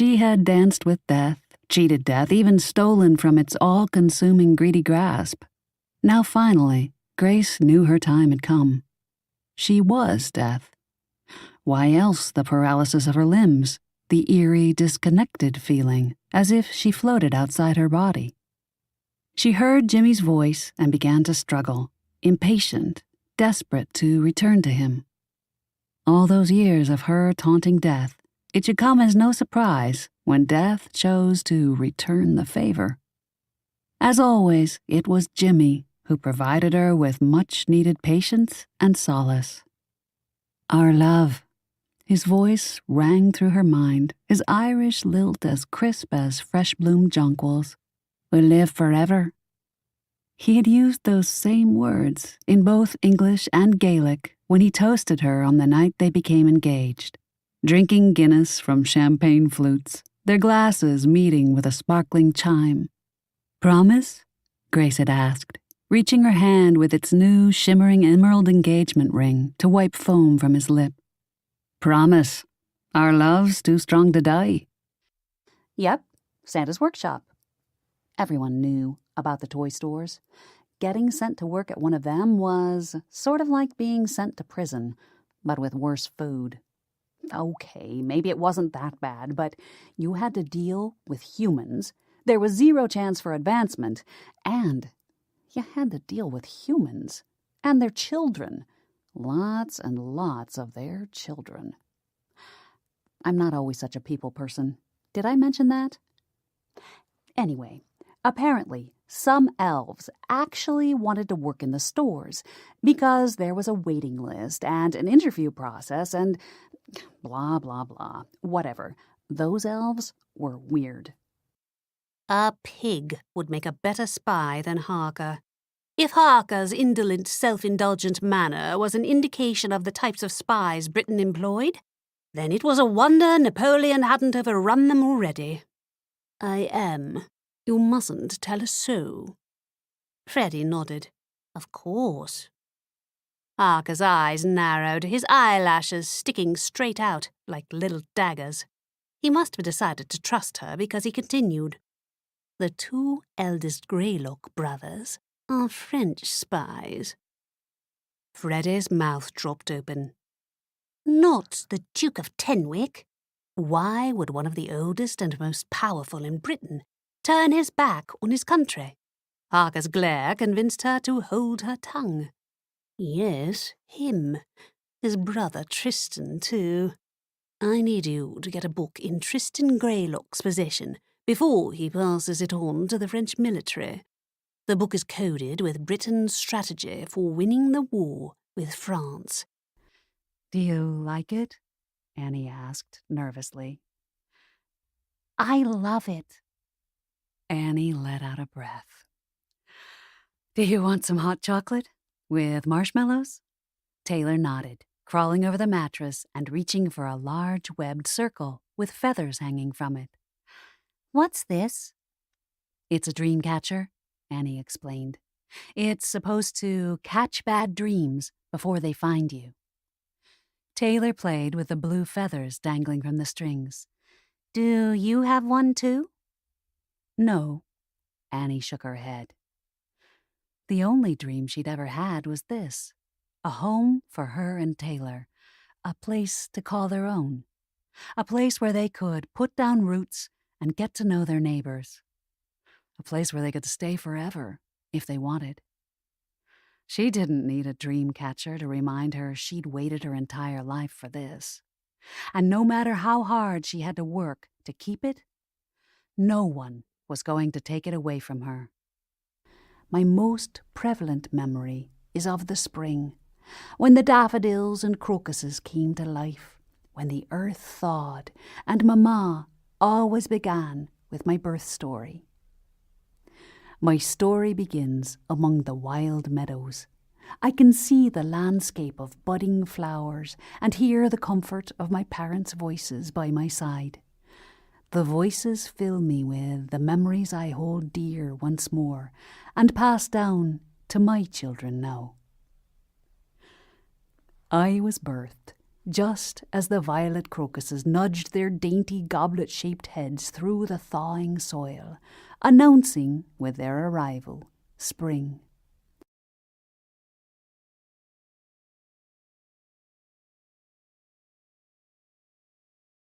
She had danced with death, cheated death, even stolen from its all-consuming greedy grasp. Now finally, Grace knew her time had come. She was death. Why else the paralysis of her limbs, the eerie, disconnected feeling, as if she floated outside her body? She heard Jimmy's voice and began to struggle, impatient, desperate to return to him. All those years of her taunting death, it should come as no surprise when death chose to return the favor. As always, it was Jimmy who provided her with much-needed patience and solace. Our love. His voice rang through her mind, his Irish lilt as crisp as fresh-bloomed jonquils. Will live forever. He had used those same words in both English and Gaelic when he toasted her on the night they became engaged, drinking Guinness from champagne flutes, their glasses meeting with a sparkling chime. Promise? Grace had asked, reaching her hand with its new shimmering emerald engagement ring to wipe foam from his lip. Promise. Our love's too strong to die. Yep, Santa's workshop. Everyone knew about the toy stores. Getting sent to work at one of them was sort of like being sent to prison, but with worse food. Okay, maybe it wasn't that bad, but you had to deal with humans. There was zero chance for advancement, and you had to deal with humans and their children. Lots and lots of their children. I'm not always such a people person. Did I mention that? Anyway, apparently, some elves actually wanted to work in the stores because there was a waiting list and an interview process and blah, blah, blah. Whatever. Those elves were weird. A pig would make a better spy than Harker. If Harker's indolent, self-indulgent manner was an indication of the types of spies Britain employed, then it was a wonder Napoleon hadn't overrun them already. I am. You mustn't tell us so. Freddie nodded. Of course. Harker's eyes narrowed, his eyelashes sticking straight out like little daggers. He must have decided to trust her because he continued. The two eldest Greylock brothers are French spies. Freddie's mouth dropped open. Not the Duke of Tenwick. Why would one of the oldest and most powerful in Britain turn his back on his country? Harker's glare convinced her to hold her tongue. Yes, him. His brother Tristan, too. I need you to get a book in Tristan Greylock's possession before he passes it on to the French military. The book is coded with Britain's strategy for winning the war with France. Do you like it? Annie asked nervously. I love it. Annie let out a breath. Do you want some hot chocolate with marshmallows? Taylor nodded, crawling over the mattress and reaching for a large webbed circle with feathers hanging from it. What's this? It's a Dreamcatcher, Annie explained. It's supposed to catch bad dreams before they find you. Taylor played with the blue feathers dangling from the strings. Do you have one too? No, Annie shook her head. The only dream she'd ever had was this, a home for her and Taylor, a place to call their own, a place where they could put down roots and get to know their neighbors, a place where they could stay forever if they wanted. She didn't need a dream catcher to remind her she'd waited her entire life for this. And no matter how hard she had to work to keep it, no one was going to take it away from her. My most prevalent memory is of the spring, when the daffodils and crocuses came to life, when the earth thawed, and Mama always began with my birth story. My story begins among the wild meadows. I can see the landscape of budding flowers and hear the comfort of my parents' voices by my side. The voices fill me with the memories I hold dear once more and pass down to my children now. I was birthed just as the violet crocuses nudged their dainty goblet-shaped heads through the thawing soil, announcing, with their arrival, spring.